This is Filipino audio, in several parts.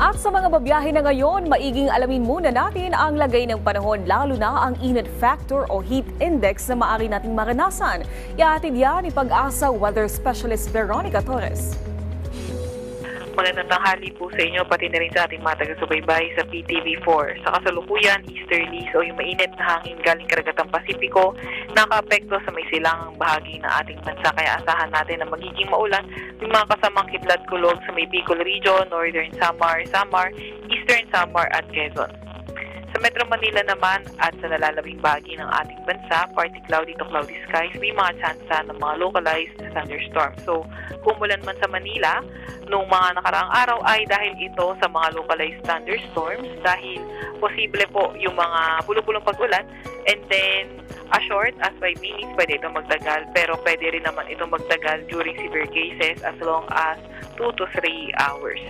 At sa mga babiyahe na ngayon, maiging alamin muna natin ang lagay ng panahon, lalo na ang init factor o heat index na maaari nating maranasan. Ihatid yan ni Pag-asa Weather Specialist Veronica Torres. Magandang tanghali po sa inyo, pati na rin sa ating mga taga-subaybay sa PTV4. Sa kasalukuyan, easterlies o yung mainit na hangin galing karagatang Pasipiko nakaapekto sa may silangang bahagi ng ating bansa. Kaya asahan natin na magiging maulan yung mga kasamang kidlat kulog sa may Bicol Region, Northern Samar, Eastern Samar at Quezon. Sa Metro Manila naman at sa nalalabing bahagi ng ating bansa, partly cloudy to cloudy skies, may mga tsansa ng mga localized thunderstorms. So, kung umulan man sa Manila, nung mga nakaraang araw ay dahil ito sa mga localized thunderstorms dahil posible po yung mga bulong-bulong pag-ulan, and then as short as 5 minutes pwede itong magtagal, pero pwede rin naman itong magtagal during severe cases as long as 2 to 3 hours.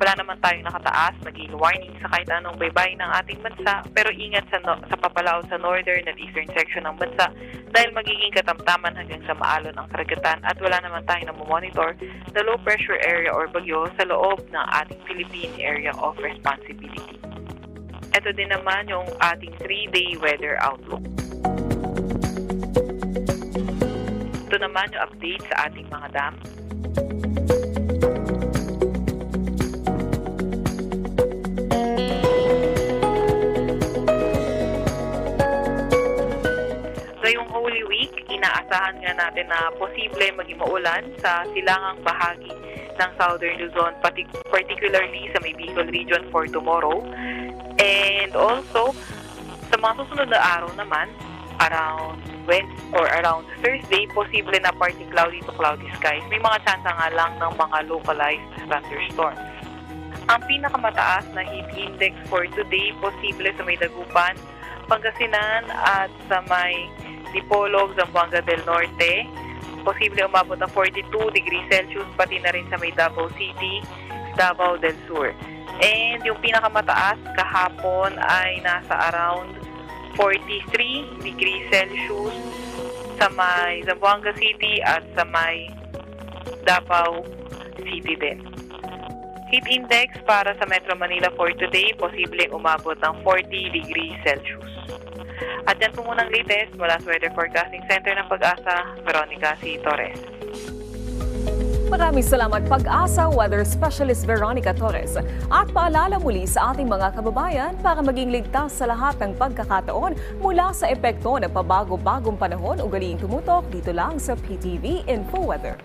Wala naman tayong nakataas, naging warning sa kahit anong baybay ng ating bansa, pero ingat sa papalaot sa northern at eastern section ng bansa dahil magiging katamtaman hanggang sa maalon ang karagatan at wala naman tayong namomonitor na low pressure area or bagyo sa loob ng ating Philippine Area of Responsibility. Ito din naman yung ating 3-day weather outlook. Ito naman yung update sa ating mga dam. Ngayong Holy Week, inaasahan nga natin na posible maging maulan sa silangang bahagi ng Southern Luzon, particularly sa may Bicol Region for tomorrow. And also, sa mga susunod na araw naman, around Wednesday or around Thursday, posible na partly cloudy to cloudy skies. May mga tsansa nga lang ng mga localized thunderstorms. Ang pinakamataas na heat index for today, posible sa may Dagupan, Pangasinan at sa may Dipolog, Zamboanga del Norte. Posible umabot ng 42 degrees Celsius, pati na rin sa may Davao City, Davao del Sur. And yung pinakamataas kahapon ay nasa around 43 degrees Celsius sa may Zamboanga City at sa may Davao City din. Heat index para sa Metro Manila for today, posibleng umabot ng 40 degrees Celsius. At yan po munang latest mula sa Weather Forecasting Center ng Pag-asa, Veronica C. Torres. Maraming salamat Pag-asa Weather Specialist Veronica Torres. At paalala muli sa ating mga kababayan para maging ligtas sa lahat ng pagkakataon mula sa epekto ng pabago-bagong panahon, ugaliing tumutok dito lang sa PTV Info Weather.